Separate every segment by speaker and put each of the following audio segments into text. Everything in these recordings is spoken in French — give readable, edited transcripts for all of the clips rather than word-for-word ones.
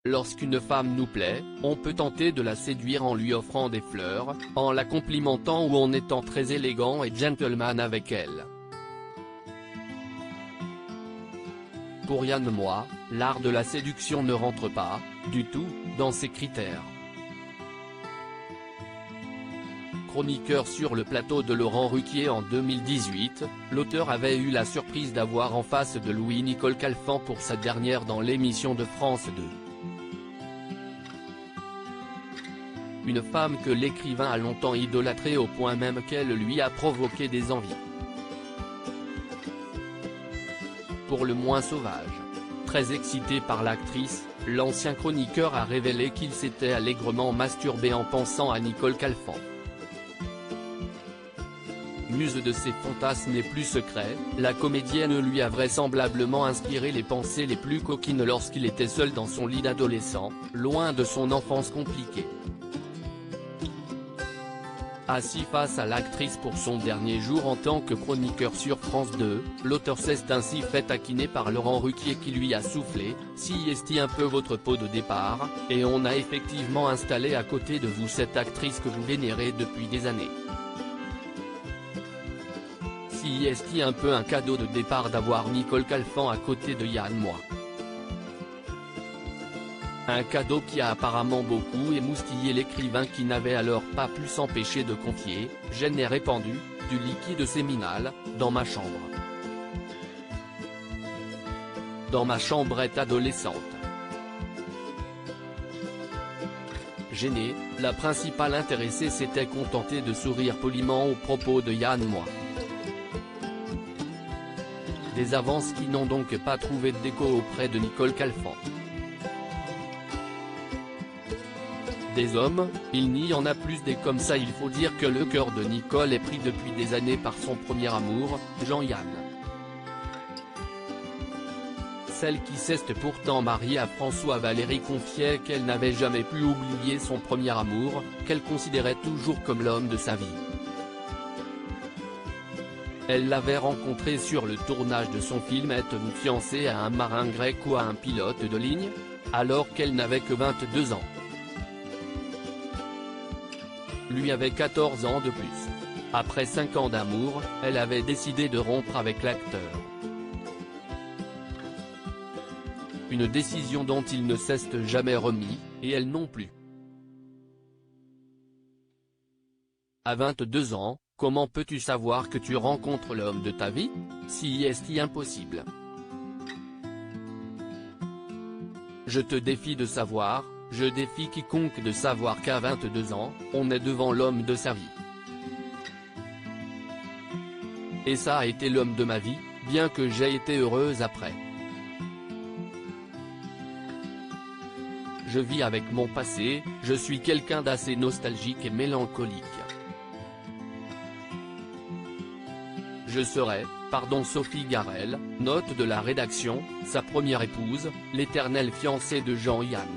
Speaker 1: Lorsqu'une femme nous plaît, on peut tenter de la séduire en lui offrant des fleurs, en la complimentant ou en étant très élégant et gentleman avec elle. Pour Yann Moix, l'art de la séduction ne rentre pas, du tout, dans ces critères. Chroniqueur sur le plateau de Laurent Ruquier en 2018, l'auteur avait eu la surprise d'avoir en face de lui Nicole Calfan pour sa dernière dans l'émission de France 2. Une femme que l'écrivain a longtemps idolâtrée au point même qu'elle lui a provoqué des envies. Pour le moins sauvage. Très excité par l'actrice, l'ancien chroniqueur a révélé qu'il s'était allègrement masturbé en pensant à Nicole Calfan. Muse de ses fantasmes les plus secrets, la comédienne lui a vraisemblablement inspiré les pensées les plus coquines lorsqu'il était seul dans son lit d'adolescent, loin de son enfance compliquée. Assis face à l'actrice pour son dernier jour en tant que chroniqueur sur France 2, l'auteur s'est ainsi fait taquiner par Laurent Ruquier qui lui a soufflé « Si est un peu votre pot de départ, et on a effectivement installé à côté de vous cette actrice que vous vénérez depuis des années. Si est un peu un cadeau de départ d'avoir Nicole Calfan à côté de Yann Moix. Un cadeau qui a apparemment beaucoup émoustillé l'écrivain qui n'avait alors pas pu s'empêcher de confier « Je n'ai répandu, du liquide séminal, dans ma chambre. Dans ma chambrette adolescente. » Gênée, la principale intéressée s'était contentée de sourire poliment aux propos de Yann Moix. Des avances qui n'ont donc pas trouvé d'écho auprès de Nicole Calfan. Des hommes, il n'y en a plus des comme ça. Il faut dire que le cœur de Nicole est pris depuis des années par son premier amour, Jean-Yann. Celle qui s'est pourtant mariée à François Valéry confiait qu'elle n'avait jamais pu oublier son premier amour, qu'elle considérait toujours comme l'homme de sa vie. Elle l'avait rencontré sur le tournage de son film Êtes-vous fiancé à un marin grec ou à un pilote de ligne, alors qu'elle n'avait que 22 ans. Lui avait 14 ans de plus. Après 5 ans d'amour, elle avait décidé de rompre avec l'acteur. Une décision dont il ne s'est jamais remis, et elle non plus. À 22 ans, comment peux-tu savoir que tu rencontres l'homme de ta vie? Si est impossible. Je te défie de savoir. Je défie quiconque de savoir qu'à 22 ans, on est devant l'homme de sa vie. Et ça a été l'homme de ma vie, bien que j'ai été heureuse après. Je vis avec mon passé, je suis quelqu'un d'assez nostalgique et mélancolique. Je serai, pardon Sophie Garel, note de la rédaction, sa première épouse, l'éternelle fiancée de Jean-Yann.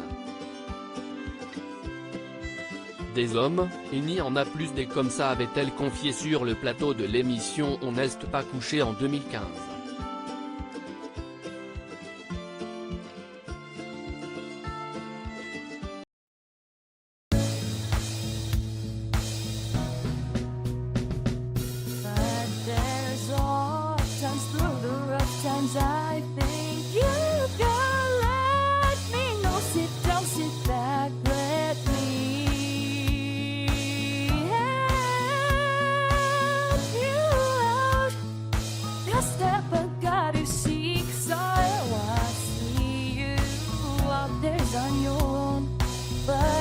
Speaker 1: Des hommes, il n'y en a plus des comme ça, avait-elle confié sur le plateau de l'émission On n'est pas couché en 2015.
Speaker 2: On your own, but